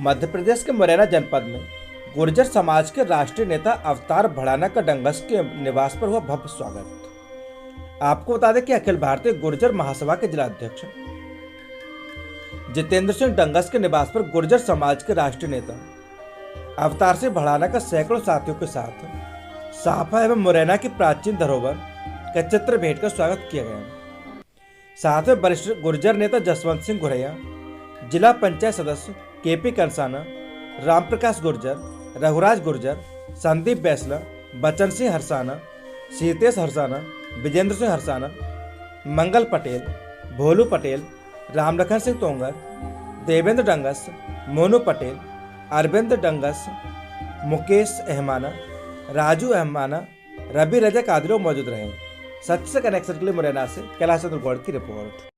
मध्य प्रदेश के मुरैना जनपद में गुर्जर समाज के राष्ट्रीय नेता अवतार भड़ाना का डंगस के निवास पर हुआ भव्य स्वागत। आपको बता दें कि अखिल भारतीय गुर्जर महासभा के जिलाध्यक्ष जितेंद्र सिंह डंगस के निवास पर गुर्जर समाज के राष्ट्रीय नेता अवतार सिंह भड़ाना का सैकड़ों साथियों के साथ साफा एवं मुरैना की प्राचीन धरोहर का चित्र भेंट कर स्वागत किया गया। साथ में वरिष्ठ गुर्जर नेता जसवंत सिंह गुरैया, जिला पंचायत सदस्य केपी कंसाना, रामप्रकाश गुर्जर, रघुराज गुर्जर, संदीप बैसला, बचन सिंह हरसाना, सीतेश हरसाना, विजेंद्र सिंह हरसाना, मंगल पटेल, भोलू पटेल, रामलखन सिंह तोंगर, देवेंद्र डंगस, मोनू पटेल, अरविंद डंगस, मुकेश अहमाना, राजू अहमाना, रवि रजक आदि लोग मौजूद रहे। सच से कनेक्शन के लिए मुरैना से कैलाश चंद्र गौड़ की रिपोर्ट।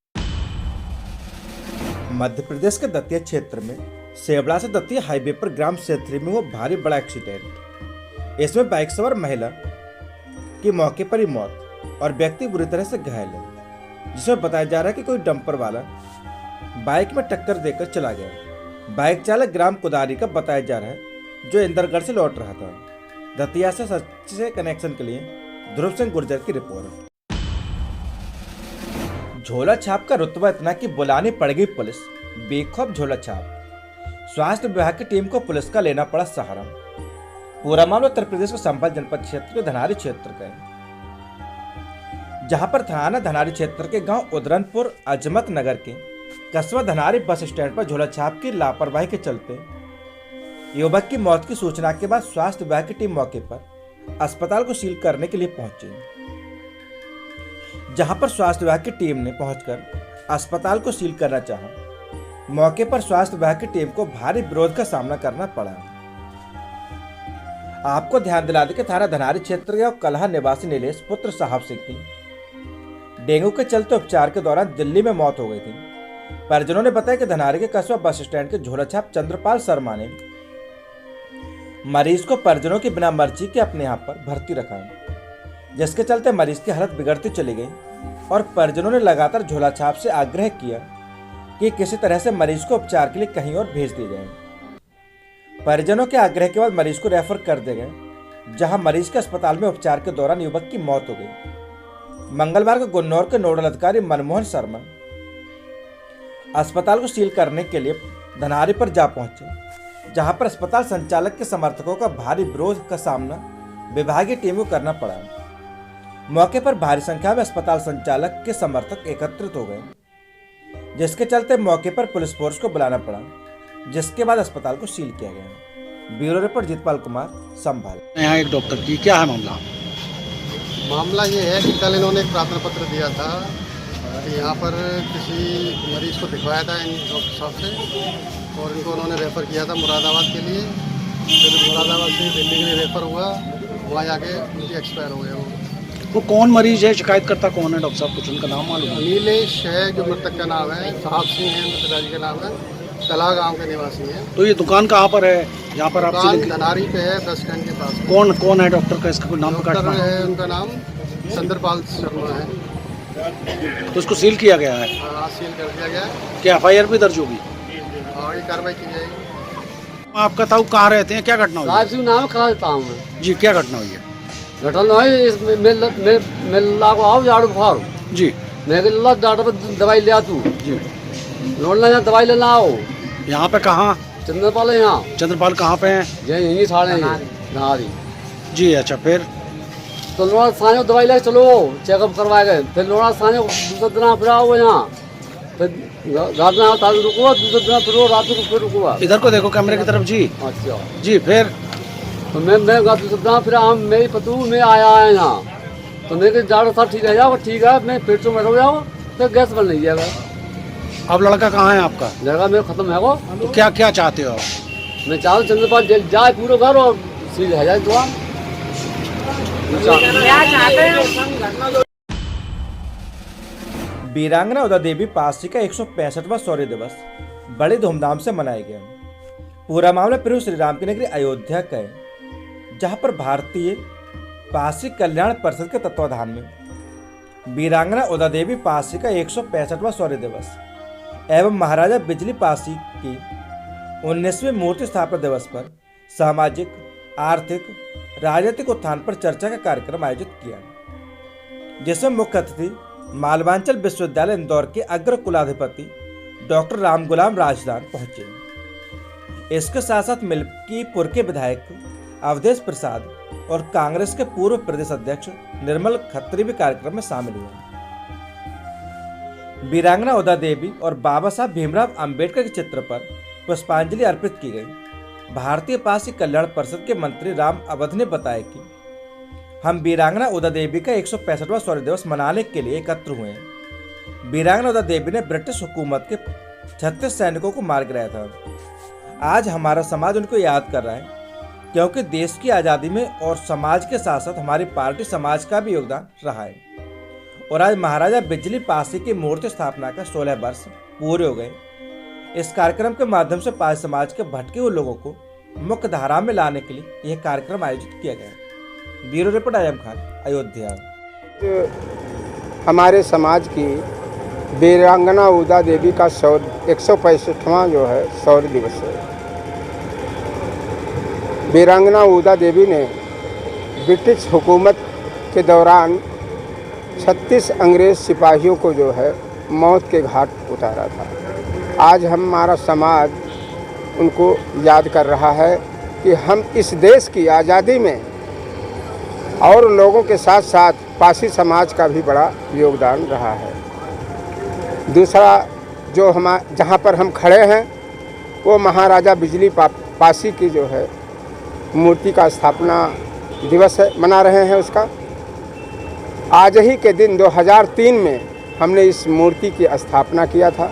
मध्य प्रदेश के दतिया क्षेत्र में सेवड़ा से दतिया हाईवे पर ग्राम सेथरी में हुआ भारी बड़ा एक्सीडेंट। इसमें बाइक सवार महिला की मौके पर ही मौत और व्यक्ति बुरी तरह से घायल है, जिसमें बताया जा रहा है कि कोई डंपर वाला बाइक में टक्कर देकर चला गया। बाइक चालक ग्राम कुदारी का बताया जा रहा है, जो इंदरगढ़ से लौट रहा था। दतिया से सच से कनेक्शन के लिए ध्रुव सिंह गुर्जर की रिपोर्ट। झोला छाप का रुतबा इतना कि बुलानी पड़ गई पुलिस, बेखौफ झोला छाप। स्वास्थ्य विभाग की टीम को पुलिस का लेना पड़ा सहारा। पूरा मामला उत्तर प्रदेश के संभल जनपद क्षेत्र के धनारी क्षेत्र का है, जहां पर थाना धनारी क्षेत्र के गांव उदरनपुर अजमत नगर के कस्बा धनारी बस स्टैंड पर झोला छाप की लापरवाही के चलते युवक की मौत की सूचना के बाद स्वास्थ्य विभाग की टीम मौके पर अस्पताल को सील करने के लिए पहुंची, जहां पर स्वास्थ्य विभाग की टीम ने पहुंचकर अस्पताल को सील करना चाहा। मौके पर स्वास्थ्य विभाग की टीम को भारी विरोध का सामना करना पड़ा। आपको ध्यान दिला दें कि थाना धनारी क्षेत्र के कलहा निवासी नीलेश पुत्र साहब सिंह की डेंगू के चलते उपचार के दौरान दिल्ली में मौत हो गई थी। परिजनों ने बताया कि धनारी के कस्बा बस स्टैंड के झोलाछाप चंद्रपाल शर्मा ने मरीज को परिजनों की बिना मर्जी के अपने यहाँ पर भर्ती रखा, जिसके चलते मरीज की हालत बिगड़ती चली गई और परिजनों ने लगातार झोलाछाप से आग्रह किया कि किसी तरह से मरीज को उपचार के लिए कहीं और भेज दिया जाए। परिजनों के आग्रह के बाद मरीज को रेफर कर दिया गया, जहां मरीज के अस्पताल में उपचार के दौरान युवक की मौत हो गई। मंगलवार को गुन्नौर के नोडल अधिकारी मनमोहन शर्मा अस्पताल को सील करने के लिए धनारी पर जा पहुंचे, जहां पर अस्पताल संचालक के समर्थकों का भारी विरोध का सामना विभागीय टीम को करना पड़ा। मौके पर भारी संख्या में अस्पताल संचालक के समर्थक एकत्रित हो गए, जिसके चलते मौके पर पुलिस फोर्स को बुलाना पड़ा, जिसके बाद अस्पताल को सील किया गया। ब्यूरो रिपोर्ट जीतपाल कुमार, संभाल। यहाँ एक डॉक्टर की क्या है मामला ये है कि कल इन्होंने एक प्रार्थना पत्र दिया था कि यहाँ पर किसी मरीज को दिखवाया था इन डॉक्टर साहब से, और इनको उन्होंने रेफ़र किया था मुरादाबाद के लिए। फिर मुरादाबाद से दिल्ली के लिए रेफ़र हुआ, वहाँ जाके उनकी एक्सपायर हो गया। वो कौन मरीज है, शिकायत करता कौन है डॉक्टर साहब, कुछ उनका नाम मालूम है? नीलेश है जो मृतक का नाम है, साहब सिंह है पिताजी का नाम है, कला गांव के निवासी हैं। तो ये दुकान कहाँ पर है? यहाँ पर आप धनारी पे है, बस स्टैंड के पास। कौन है डॉक्टर का, इसका कोई नाम? डॉक्टर है, उनका नाम चंद्रपाल शर्मा है। तो उसको सील किया गया है? हाँ, सील कर दिया गया है। क्या FIR भी दर्ज होगी? हाँ, ये कार्रवाई की जाएगी। आपका ताऊ कहाँ रहते हैं, क्या घटना हुई? नाम कहाँ देता हूँ मैं जी। क्या घटना हुई है? घटना है इसमें मिल को आओ झाड़ू बुखार जी, मैं डॉक्टर पर दवाई ले आ तू जी, लौटना दवाई लेना आओ। यहाँ पे कहाँ? चंद्रपाल है। यहाँ चंद्रपाल कहाँ पे हैं? यही साढ़े धनारी जी। अच्छा, फिर तो लोड़ा साने दवाई ले चलो, चेकअप करवाए गए। फिर लोड़ा साने दूसरा दिन फिर आओ यहाँ, फिर रात में आओ रुको, दूसरा दिन फिर रात को फिर रुको। इधर को देखो कैमरे की तरफ जी। अच्छा जी, फिर तो मैं दूसरा फिर हम मेरी पतू में आया है यहाँ, तो मेरे डॉक्टर साहब ठीक है जाओ, ठीक है मैं पेट से बैठ जाओ, तो गैस बन नहीं जाएगा। अब लड़का कहाँ है आपका? लड़का मेरा खत्म है वो। तो क्या क्या चाहते हो? मैं चाहूँ चंद्रपाल जेल जाए पूरे घर और सील है जाए दुआ। वीरांगना उदा देवी पासी का 165वां शौर्य दिवस बड़े धूमधाम से मनाया गया। पूरा मामला प्रभु श्री राम की नगरी अयोध्या का है, जहां पर भारतीय पासी कल्याण परिषद के तत्वाधान में वीरांगना उदा देवी पासी का 165वां शौर्य दिवस एवं महाराजा बिजली पासी की 19वें मूर्ति स्थापना दिवस पर सामाजिक, आर्थिक, राजनीतिक उत्थान पर चर्चा का कार्यक्रम आयोजित किया, जिसमें मुख्य अतिथि मालवांचल विश्वविद्यालय इंदौर के अग्र कुलाधिपति डॉक्टर रामगुलाम राजदान पहुंचे। इसके साथ साथ मिल्कीपुर के विधायक अवधेश प्रसाद और कांग्रेस के पूर्व प्रदेश अध्यक्ष निर्मल खत्री भी कार्यक्रम में शामिल हुए। वीरांगना उदा देवी और बाबा साहब भीमराव अंबेडकर के चित्र पर पुष्पांजलि अर्पित की गई। भारतीय पासी कल्याण परिषद के मंत्री राम अवध ने बताया कि हम वीरांगना उदा देवी का 165वां शौर्य दिवस मनाने के लिए एकत्र हुए हैं। वीरांगना उदा देवी ने ब्रिटिश हुकूमत के 36 सैनिकों को मार गिराया था। आज हमारा समाज उनको याद कर रहा है, क्योंकि देश की आज़ादी में और समाज के साथ साथ हमारी पार्टी समाज का भी योगदान रहा है। और आज महाराजा बिजली पासी की मूर्ति स्थापना का 16 वर्ष पूरे हो गए। इस कार्यक्रम के माध्यम से पासी समाज के भटके हुए लोगों को मुख्य धारा में लाने के लिए यह कार्यक्रम आयोजित किया गया। Bureau report Azam Khan, Ayodhya. हमारे समाज की वीरांगना उदा देवी का 165वां जो है शौर्य दिवस है। वीरांगना उदा देवी ने ब्रिटिश हुकूमत के दौरान 36 अंग्रेज सिपाहियों को जो है मौत के घाट उतारा था। आज हमारा समाज उनको याद कर रहा है कि हम इस देश की आज़ादी में और लोगों के साथ साथ पासी समाज का भी बड़ा योगदान रहा है। दूसरा जो जहाँ पर हम खड़े हैं वो महाराजा बिजली पासी की जो है मूर्ति का स्थापना दिवस है, मना रहे हैं उसका। आज ही के दिन 2003 में हमने इस मूर्ति की स्थापना किया था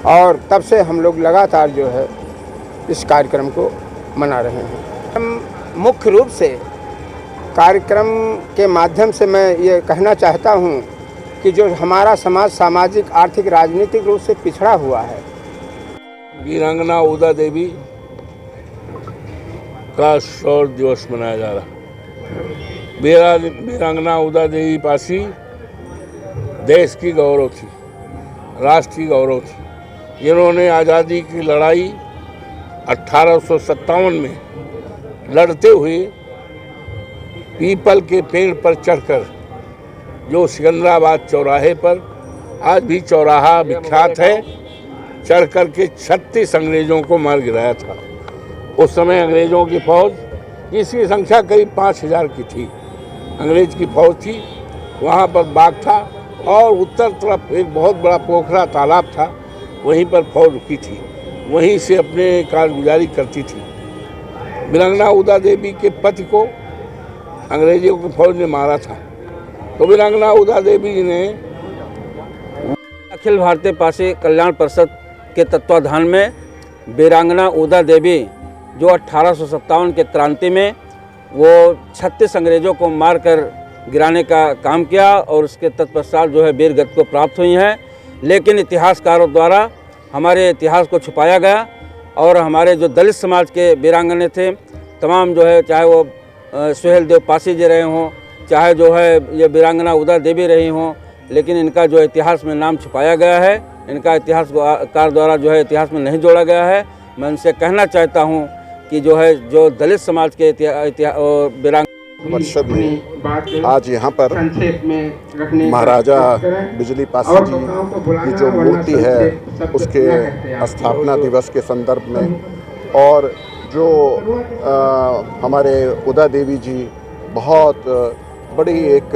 और तब से हम लोग लगातार जो है इस कार्यक्रम को मना रहे हैं। हम मुख्य रूप से कार्यक्रम के माध्यम से मैं ये कहना चाहता हूँ कि जो हमारा समाज सामाजिक, आर्थिक, राजनीतिक रूप से पिछड़ा हुआ है। वीरांगना उदा देवी का शौर्य दिवस मनाया जा रहा है। वीरांगना उदा देवी पासी देश की गौरव थी, राष्ट्र की गौरव थी, जिन्होंने आज़ादी की लड़ाई 1857 में लड़ते हुए पीपल के पेड़ पर चढ़कर, जो सिकंदराबाद चौराहे पर आज भी चौराहा विख्यात है, चढ़ कर के 36 अंग्रेज़ों को मार गिराया था। उस समय अंग्रेज़ों की फौज, जिसकी संख्या करीब 5000 की थी, अंग्रेज की फौज थी। वहाँ पर बाग था और उत्तर तरफ एक बहुत बड़ा पोखरा तालाब था, वहीं पर फौज रुकी थी, वहीं से अपने कारगुजारी करती थी। वीरांगना उदा देवी के पति को अंग्रेजों की फौज ने मारा था, तो वीरांगना उदा देवी जी ने अखिल भारतीय पासी कल्याण परिषद के तत्वाधान में वीरांगना उदा देवी, जो 1857 के क्रांति में वो 36 अंग्रेज़ों को मारकर गिराने का काम किया और उसके तत्पश्चात जो है वीर गति को प्राप्त हुई हैं। लेकिन इतिहासकारों द्वारा हमारे इतिहास को छुपाया गया और हमारे जो दलित समाज के वीरांगने थे तमाम जो है, चाहे वो सुहेल देव पासी जी रहे हों, चाहे जो है ये वीरांगना उदा देवी रही हों, लेकिन इनका जो इतिहास में नाम छुपाया गया है, इनका इतिहासकार द्वारा जो है इतिहास में नहीं जोड़ा गया है। मैं उनसे कहना चाहता हूँ कि जो है जो दलित समाज के वीरांगना परिषद में आज यहाँ पर महाराजा बिजली पासी जी की जो मूर्ति है उसके स्थापना दिवस के संदर्भ में, और जो हमारे उदा देवी जी बहुत बड़ी एक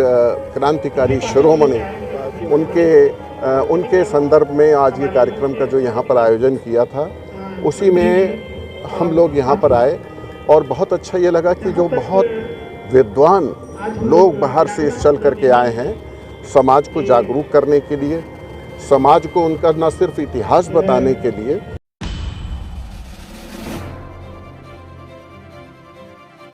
क्रांतिकारी शिरोमणि, उनके संदर्भ में आज ये कार्यक्रम का जो यहाँ पर आयोजन किया था, उसी में हम लोग यहाँ पर आए और बहुत अच्छा ये लगा कि जो बहुत विद्वान लोग बाहर से चल करके आए हैं समाज को जागरूक करने के लिए, समाज को उनका न सिर्फ इतिहास बताने के लिए